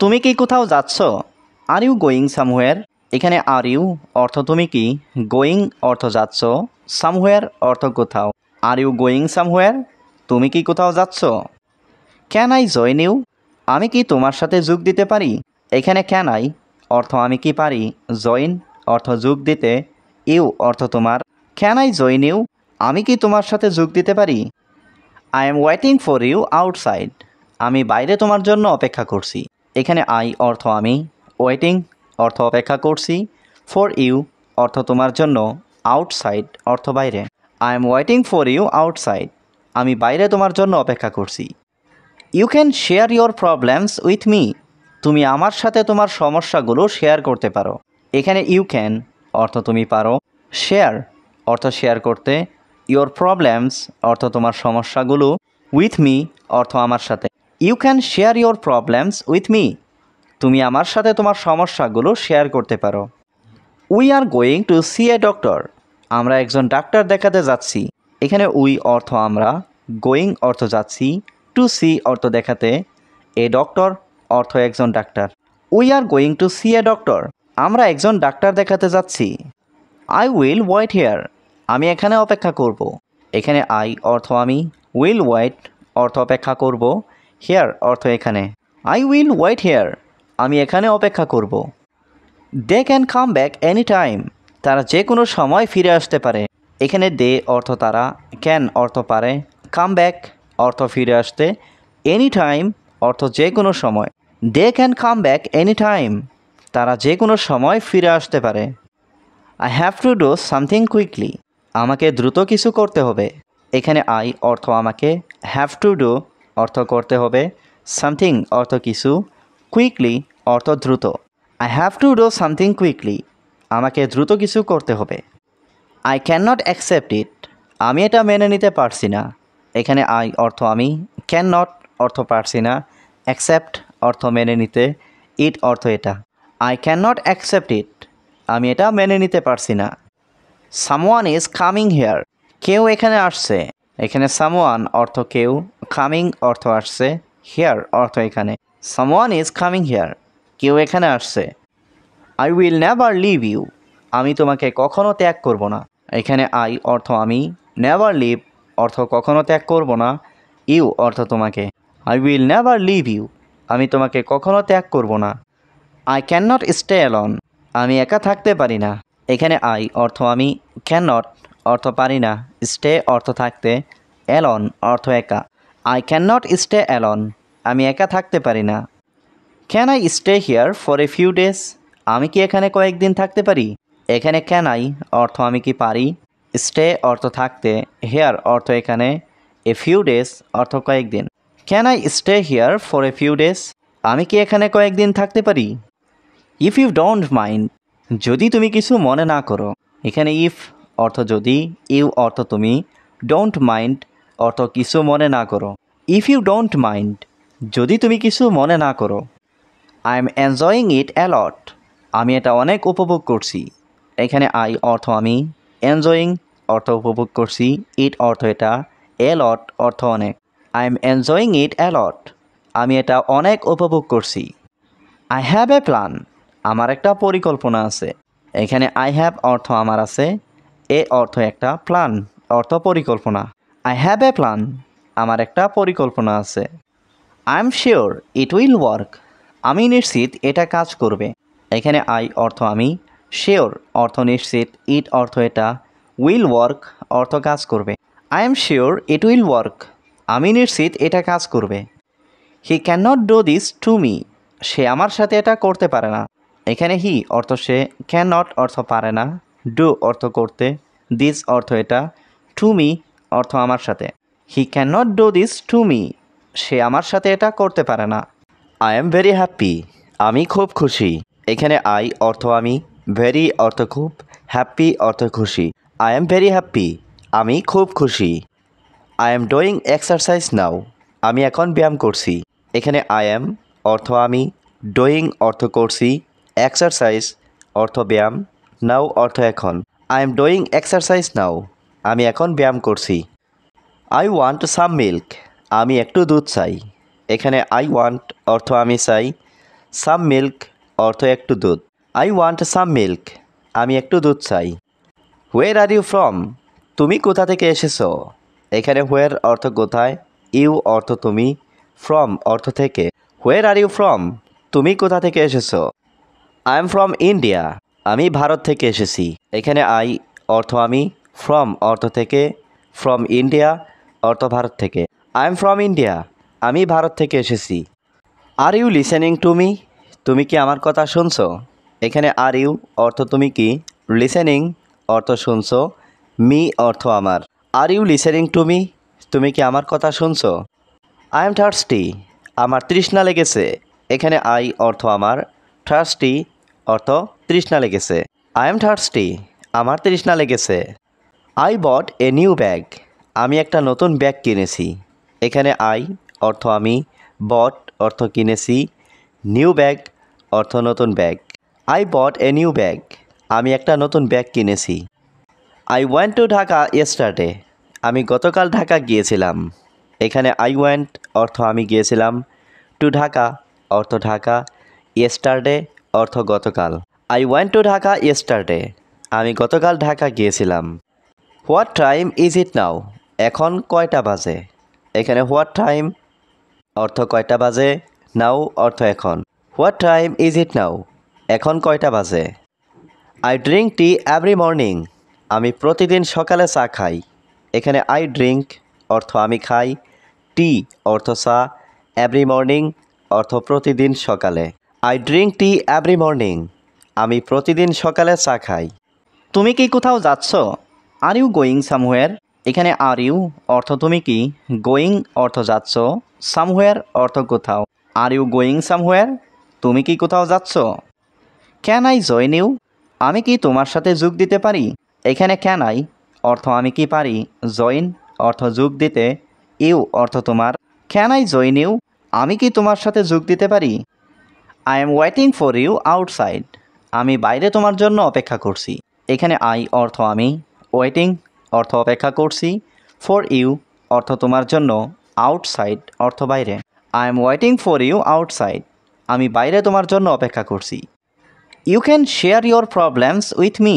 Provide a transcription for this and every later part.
তুমি কি কোথাও যাচ্ছ? Are you going somewhere? এখানে আর ইউ অর্থ তুমি কি, গোয়িং অর্থ যাচ্ছ, সামহোয়ার অর্থ কোথাও। Are you going somewhere? তুমি কি কোথাও যাচ্ছ? Can I join you? আমি কি তোমার সাথে যোগ দিতে পারি? এখানে ক্যান আই অর্থ আমি কি পারি, জয়েন অর্থ যোগ দিতে, ইউ অর্থ তোমার। Can I join you? আমি কি তোমার সাথে যোগ দিতে পারি? I am waiting for you outside. আমি বাইরে তোমার জন্য অপেক্ষা করছি। এখানে আই অর্থ আমি, ওয়েটিং অর্থ অপেক্ষা করছি, ফর ইউ অর্থ তোমার জন্য, আউটসাইড অর্থ বাইরে। I am waiting for you outside. আমি বাইরে তোমার জন্য অপেক্ষা করছি। You can share your problems with me. তুমি আমার সাথে তোমার সমস্যাগুলো শেয়ার করতে পারো। এখানে ইউ ক্যান অর্থ তুমি পারো, শেয়ার অর্থ শেয়ার করতে, ইয়োর প্রবলেমস অর্থ তোমার সমস্যাগুলো, উইথ মি অর্থ আমার সাথে। You can share your problems with me. তুমি আমার সাথে তোমার সমস্যাগুলো শেয়ার করতে পারো। We are going to see a doctor. আমরা একজন ডাক্তার দেখাতে যাচ্ছি। এখানে উই অর্থ আমরা, গোয়িং অর্থ যাচ্ছি, টু সি অর্থ দেখাতে, এ ডক্টর অর্থ একজন ডাক্তার। We are going to see a doctor. আমরা একজন ডাক্তার দেখাতে যাচ্ছি। I will wait here. আমি এখানে অপেক্ষা করব। এখানে আই অর্থ আমি, উইল ওয়েট অর্থ অপেক্ষা করব, হিয়ার অর্থ এখানে। I will wait here. আমি এখানে অপেক্ষা করব। They can come back any time. তারা যে কোনো সময় ফিরে আসতে পারে। এখানে দে অর্থ তারা, ক্যান অর্থ পারে, কাম ব্যাক অর্থ ফিরে আসতে, এনি টাইম অর্থ যে কোনো সময়। They can come back any time. তারা যে কোনো সময় ফিরে আসতে পারে। I have to do something quickly. আমাকে দ্রুত কিছু করতে হবে। এখানে আই অর্থ আমাকে, হ্যাভ টু ডু অর্থ করতে হবে, সামথিং অর্থ কিছু, কুইকলি অর্থ দ্রুত। I have to do something quickly. আমাকে দ্রুত কিছু করতে হবে। I can not accept it. আমি এটা মেনে নিতে পারছি না। এখানে আই অর্থ আমি, ক্যান নট অর্থ পারছি না, অ্যাকসেপ্ট অর্থ মেনে নিতে, ইট অর্থ এটা। I can not accept it. আমি এটা মেনে নিতে পারছি না। Someone is coming here. কেউ এখানে আসছে। এখানে সামওয়ান অর্থ কেউ, কামিং অর্থ আসছে, হিয়ার অর্থ এখানে। Someone is coming here. কেউ এখানে আসছে। I will never leave you. আমি তোমাকে কখনো ত্যাগ করব না। এখানে আই অর্থ আমি, নেভার লিভ অর্থ কখনো ত্যাগ করব না, ইউ অর্থ তোমাকে। I will never leave you. আমি তোমাকে কখনো ত্যাগ করব না। I can not stay alone. আমি একা থাকতে পারি না। এখানে আই অর্থ আমি, ক্যান নট অর্থ পারি না, স্টে অর্থ থাকতে, অ্যালোন অর্থ একা। I can not stay alone. আমি একা থাকতে পারি না। Can I stay here for a few days. আমি কি এখানে কয়েকদিন থাকতে পারি? এখানে ক্যান আই অর্থ আমি কি পারি, স্টে অর্থ থাকতে, হেয়ার অর্থ এখানে, এ ফিউ ডেজ অর্থ কয়েকদিন। Can I stay here for a few days? আমি কি এখানে কয়েকদিন থাকতে পারি? If you don't mind. যদি তুমি কিছু মনে না করো। এখানে ইফ অর্থ যদি, ইউ অর্থ তুমি, ডোন্ট মাইন্ড অর্থ কিছু মনে না করো। ইফ ইউ ডোন্ট মাইন্ড, যদি তুমি কিছু মনে না করো। I am enjoying it a lot. আমি এটা অনেক উপভোগ করছি। এখানে আই অর্থ আমি, এনজয়িং অর্থ উপভোগ করছি, ইট অর্থ এটা, অ্যালট অর্থ অনেক। I am enjoying it a lot. আমি এটা অনেক উপভোগ করছি। I have a plan. আমার একটা পরিকল্পনা আছে। এখানে আই হ্যাভ অর্থ আমার আছে, এ অর্থ একটা, প্ল্যান অর্থ পরিকল্পনা। I have a plan. আমার একটা পরিকল্পনা আছে। I am sure it will work. আমি নিশ্চিত এটা কাজ করবে। এখানে আই অর্থ আমি, শিওর অর্থ নিশ্চিত, ইট অর্থ এটা, উইল ওয়ার্ক অর্থ কাজ করবে। I am sure it will work. আমি নিশ্চিত এটা কাজ করবে। He can not do this to me. সে আমার সাথে এটা করতে পারে না। এখানে হি অর্থ সে, ক্যান নট অর্থ পারে না, ডু অর্থ করতে, দিস অর্থ এটা, টু মি অর্থ আমার সাথে। He can not do this to me. সে আমার সাথে এটা করতে পারে না। I am very happy. আমি খুব খুশি। এখানে আই অর্থ আমি, ভেরি অর্থ খুব, হ্যাপি অর্থ খুশি। I am very happy. আমি খুব খুশি। আই এম ডুইং এক্সারসাইজ নাও। আমি এখন ব্যায়াম করছি। এখানে আই এম অর্থ আমি, ডুইং অর্থ করছি, এক্সারসাইজ অর্থ ব্যায়াম, নাও অর্থ এখন। আই এম ডুইং এক্সারসাইজ নাও। আমি এখন ব্যায়াম করছি। I want some milk. আমি একটু দুধ চাই। এখানে আই ওয়ান্ট অর্থ আমি চাই, সাম মিল্ক অর্থ একটু দুধ। আই ওয়ান্ট সাম মিল্ক, আমি একটু দুধ চাই। হোয়ার আর ইউ ফ্রম, তুমি কোথা থেকে এসেছো? এখানে হোয়ার অর্থ কোথায়, ইউ অর্থ তুমি, ফ্রম অর্থ থেকে। হোয়ার আর ইউ ফ্রম, তুমি কোথা থেকে এসেছো? আই এম ফ্রম ইন্ডিয়া, আমি ভারত থেকে এসেছি। এখানে আই অর্থ আমি, ফ্রম অর্থ থেকে, ফ্রম ইন্ডিয়া অর্থ ভারত থেকে। আই এম ফ্রম ইন্ডিয়া, আমি ভারত থেকে এসেছি। Are you listening to me, তুমি কি আমার কথা শুনছো? এখানে আর ইউ অর্থ তুমি কি, লিসেনিং অর্থ শুনছো, মি অর্থ আমার। Are you listening to me, তুমি কি আমার কথা শুনছো? আই এম থার্স্টি, আমার তৃষ্ণা লেগেছে। এখানে আই অর্থ আমার, থার্স্টি অর্থ তৃষ্ণা লেগেছে। আই এম থার্স্টি, আমার তৃষ্ণা লেগেছে। I bought a new bag, আমি একটা নতুন ব্যাগ কিনেছি। এখানে আই অর্থ আমি, বট অর্থ কিনেছি, নিউ ব্যাগ অর্থ নতুন bag. I bought a new bag, আমি একটা নতুন ব্যাগ কিনেছি। I went to Dhaka yesterday, আমি গতকাল ঢাকা গিয়েছিলাম। এখানে আই ওয়েন্ট অর্থ আমি গিয়েছিলাম, টু ঢাকা অর্থ ঢাকা, ইয়েস্টারডে অর্থ গতকাল। I went to Dhaka yesterday, আমি গতকাল ঢাকা গিয়েছিলাম। হোয়াট টাইম ইজ ইট নাও, এখন কয়টা বাজে? এখানে হোয়াট টাইম অর্থ কয়টা বাজে, নাও অর্থ এখন। হোয়াট টাইম ইজ ইট নাও, এখন কয়টা বাজে? I drink tea every morning, আমি প্রতিদিন সকালে চা খাই। এখানে আই ড্রিঙ্ক অর্থ আমি খাই, টি অর্থ চা, এভরি মর্নিং অর্থ প্রতিদিন সকালে। I drink tea every morning, আমি প্রতিদিন সকালে চা খাই। তুমি কি কোথাও যাচ্ছ? আর ইউ গোয়িং সামহোয়ার, এখানে আর ইউ অর্থ তুমি কি, গোয়িং অর্থ যাচ্ছ, সামহোয়ার অর্থ কোথাও। আর ইউ গোয়িং সামহোয়ার, তুমি কি কোথাও যাচ্ছ? ক্যান আই জয়েন ইউ, আমি কি তোমার সাথে যোগ দিতে পারি? এখানে ক্যান আই অর্থ আমি কি পারি, জয়েন অর্থ যোগ দিতে, ইউ অর্থ তোমার। ক্যান আই জয়েন ইউ, আমি কি তোমার সাথে যোগ দিতে পারি? I am waiting for you outside, আমি বাইরে তোমার জন্য অপেক্ষা করছি। এখানে আই অর্থ আমি, ওয়েটিং অর্থ অপেক্ষা করছি, ফর ইউ অর্থ তোমার জন্য, আউটসাইড অর্থ বাইরে। I am waiting for you outside, আমি বাইরে তোমার জন্য অপেক্ষা করছি। You can share your problems with me,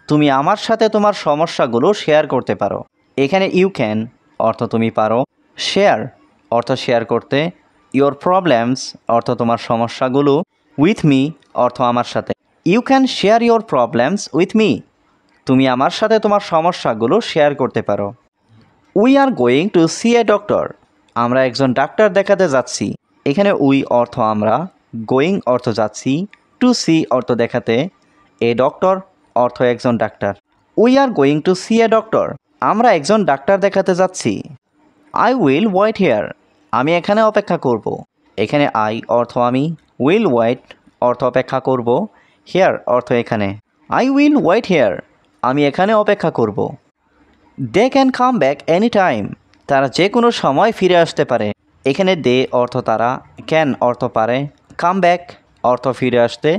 তুমি আমার সাথে তোমার সমস্যাগুলো শেয়ার করতে পারো। এখানে ইউ ক্যান অর্থ তুমি পারো, শেয়ার অর্থ শেয়ার করতে, ইয়োর প্রবলেমস অর্থ তোমার সমস্যাগুলো, উইথ মি অর্থ আমার সাথে। You can share your problems with me, তুমি আমার সাথে তোমার সমস্যাগুলো শেয়ার করতে পারো। We are going to see a doctor, আমরা একজন ডাক্তার দেখাতে যাচ্ছি। এখানে উই অর্থ আমরা, গোয়িং অর্থ যাচ্ছি, টু সি অর্থ দেখাতে, এ ডক্টর অর্থ একজন ডাক্তার। We are going to see a doctor, আমরা একজন ডাক্তার দেখাতে যাচ্ছি। আই উইল ওয়েট হিয়ার, আমি এখানে অপেক্ষা করব। এখানে আই অর্থ আমি, উইল ওয়েট অর্থ অপেক্ষা করব, হিয়ার অর্থ এখানে। আই উইল ওয়েট হিয়ার, আমি এখানে অপেক্ষা করব। They can come back any time, তারা যে কোনো সময় ফিরে আসতে পারে। এখানে দে অর্থ তারা, ক্যান অর্থ পারে, কাম ব্যাক অর্থ ফিরে আসতে,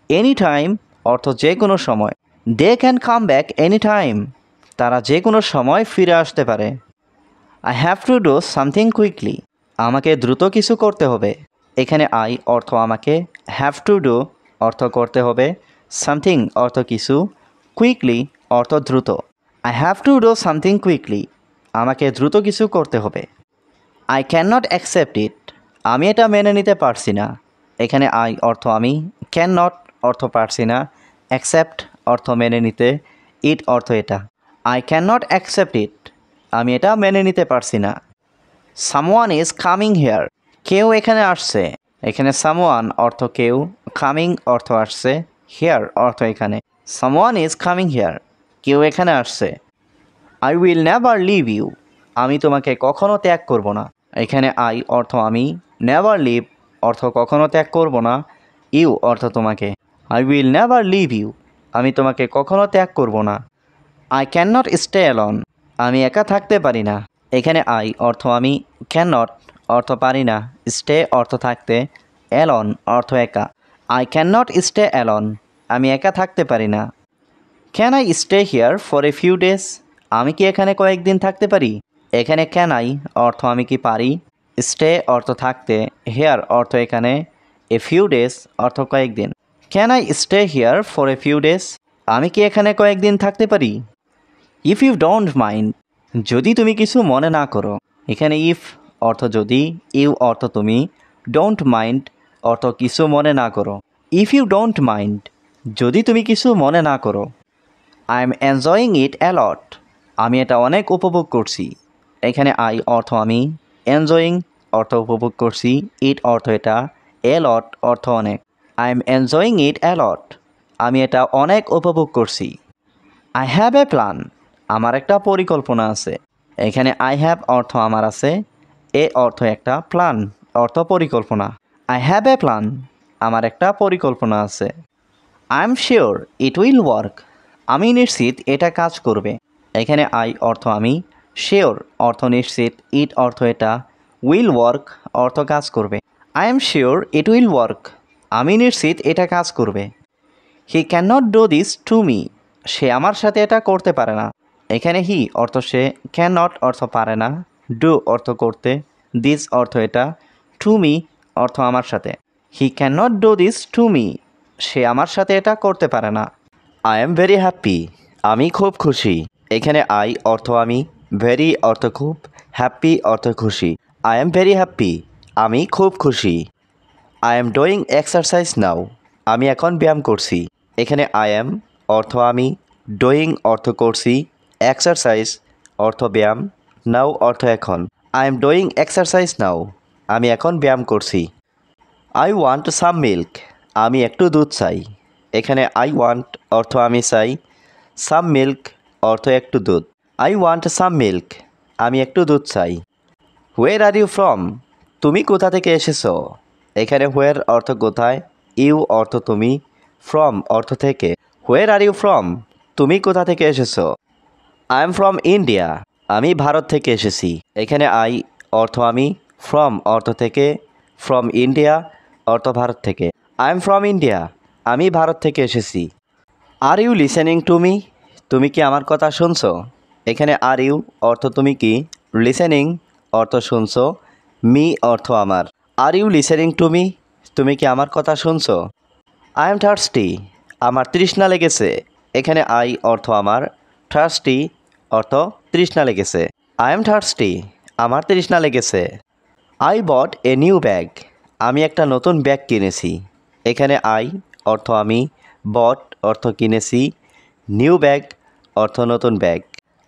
এনি টাইম অর্থ যে কোনো সময়। They can come back any time, তারা যে কোনো সময় ফিরে আসতে পারে। I have to do something quickly, আমাকে দ্রুত কিছু করতে হবে। এখানে আই অর্থ আমাকে, হ্যাভ টু ডু অর্থ করতে হবে, সামথিং অর্থ কিছু, কুইকলি অর্থ দ্রুত। I have to do something quickly, আমাকে দ্রুত কিছু করতে হবে। I can not accept it, আমি এটা মেনে নিতে পারছি না। এখানে আই অর্থ আমি, ক্যান নট অর্থ পারছি না, অ্যাকসেপ্ট অর্থ মেনে নিতে, ইট অর্থ এটা। I can not accept it, আমি এটা মেনে নিতে পারছি না। সামওয়ান ইজ কামিং হেয়ার, কেউ এখানে আসছে। এখানে সামওয়ান অর্থ কেউ, কামিং অর্থ আসছে, হেয়ার অর্থ এখানে। সামওয়ান ইজ কামিং হেয়ার, কেউ এখানে আসছে। I will never leave you, আমি তোমাকে কখনো ত্যাগ করব না। এখানে আই অর্থ আমি, নেভার লিভ অর্থ কখনো ত্যাগ করব না, ইউ অর্থ তোমাকে। I will never leave you, আমি তোমাকে কখনো ত্যাগ করব না। I can not stay alone, আমি একা থাকতে পারি না। এখানে আই অর্থ আমি, ক্যান নট অর্থ পারি না, স্টে অর্থ থাকতে, অ্যালন অর্থ একা। I can not stay alone, আমি একা থাকতে পারি না। Can I stay here for a few days, আমি কি এখানে কয়েকদিন থাকতে পারি? এখানে ক্যান আই অর্থ আমি কি পারি, স্টে অর্থ থাকতে, হেয়ার অর্থ এখানে, এ ফিউ ডেজ অর্থ কয়েকদিন। Can I stay here for a few days? আমি কি এখানে কয়েকদিন থাকতে পারি? ইফ ইউ ডোন্ট মাইন্ড, যদি তুমি কিছু মনে না করো। এখানে ইফ অর্থ যদি, ইউ অর্থ তুমি, ডোন্ট মাইন্ড অর্থ কিছু মনে না করো। ইফ ইউ ডোন্ট মাইন্ড, যদি তুমি কিছু মনে না করো। I am enjoying it a lot, আমি এটা অনেক উপভোগ করছি। এখানে আই অর্থ আমি, এনজয়িং অর্থ উপভোগ করছি, ইট অর্থ এটা, অ্যালট অর্থ অনেক। I am enjoying it a lot, আমি এটা অনেক উপভোগ করছি। আই হ্যাভ এ প্ল্যান, আমার একটা পরিকল্পনা আছে। এখানে আই হ্যাভ অর্থ আমার আছে, এ অর্থ একটা, প্ল্যান অর্থ পরিকল্পনা। আই হ্যাভ এ প্ল্যান, আমার একটা পরিকল্পনা আছে। I am sure it will work, আমি নিশ্চিত এটা কাজ করবে। এখানে আই অর্থ আমি, শিওর অর্থ নিশ্চিত, ইট অর্থ এটা, উইল ওয়ার্ক অর্থ কাজ করবে। I am sure it will work, আমি নিশ্চিত এটা কাজ করবে। He can not do this to me, সে আমার সাথে এটা করতে পারে না। এখানে হি অর্থ সে, ক্যান নট অর্থ পারে না, ডু অর্থ করতে, দিস অর্থ এটা, টু মি অর্থ আমার সাথে। He can not do this to me, সে আমার সাথে এটা করতে পারে না। আই এম ভেরি হ্যাপি, আমি খুব খুশি। এখানে আই অর্থ আমি, ভেরি অর্থ খুব, হ্যাপি অর্থ খুশি। আই এম ভেরি হ্যাপি, আমি খুব খুশি। আই এম ডুইং এক্সারসাইজ নাও, আমি এখন ব্যায়াম করছি। এখানে আই এম অর্থ আমি, ডুইং অর্থ করছি, এক্সারসাইজ অর্থ ব্যায়াম, নাও অর্থ এখন। আই এম ডুইং এক্সারসাইজ নাও, আমি এখন ব্যায়াম করছি। আই ওয়ান্ট সাম মিল্ক, আমি একটু দুধ চাই। এখানে আই ওয়ান্ট অর্থ আমি চাই, সাম মিল্ক অর্থ একটু দুধ। আই ওয়ান্ট সাম মিল্ক, আমি একটু দুধ চাই। হোয়ের আর ইউ ফ্রম, তুমি কোথা থেকে এসেছো? এখানে হোয়ের অর্থ কোথায়, ইউ অর্থ তুমি, ফ্রম অর্থ থেকে। হোয়ের আর ইউ ফ্রম, তুমি কোথা থেকে এসেছো? আই এম ফ্রম ইন্ডিয়া, আমি ভারত থেকে এসেছি। এখানে আই অর্থ আমি, ফ্রম অর্থ থেকে, ফ্রম ইন্ডিয়া অর্থ ভারত থেকে। আই এম ফ্রম ইন্ডিয়া, আমি ভারত থেকে এসেছি। Are you listening to me, তুমি কি আমার কথা শুনছো? এখানে আর ইউ অর্থ তুমি কি, লিসেনিং অর্থ শুনছো, মি অর্থ আমার। Are you listening to me, তুমি কি আমার কথা শুনছো? আই এম থার্স্টি, আমার তৃষ্ণা লেগেছে। এখানে আই অর্থ আমার, থার্স্টি অর্থ তৃষ্ণা লেগেছে। আই এম থার্স্টি, আমার তৃষ্ণা লেগেছে। I bought a new bag, আমি একটা নতুন ব্যাগ কিনেছি। এখানে আই অর্থ আমি, বট অর্থ কিনেছি, নিউ ব্যাগ অর্থ নতুন bag.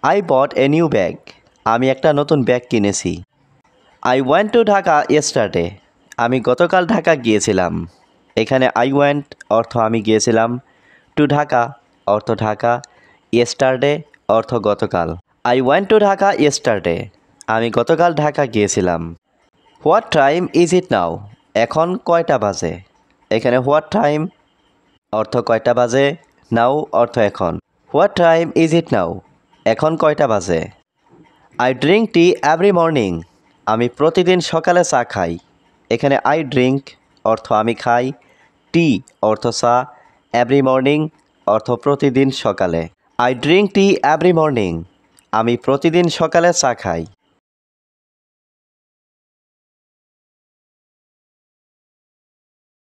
I bought a new bag, আমি একটা নতুন ব্যাগ কিনেছি। I went to Dhaka yesterday, আমি গতকাল ঢাকা গিয়েছিলাম। এখানে আই ওয়েন্ট অর্থ আমি গিয়েছিলাম, টু ঢাকা অর্থ ঢাকা, ইয়েস্টারডে অর্থ গতকাল। I went to Dhaka yesterday, আমি গতকাল ঢাকা গিয়েছিলাম। হোয়াট টাইম ইজ ইট নাও, এখন কয়টা বাজে? এখানে হোয়াট টাইম অর্থ কয়টা বাজে, নাও অর্থ এখন। হোয়াট টাইম ইজ ইট নাও, এখন কয়টা বাজে? I drink tea every morning, আমি প্রতিদিন সকালে চা খাই। এখানে আই ড্রিঙ্ক অর্থ আমি খাই, টি অর্থ চা, এভরি মর্নিং অর্থ প্রতিদিন সকালে। I drink tea every morning, আমি প্রতিদিন সকালে চা খাই।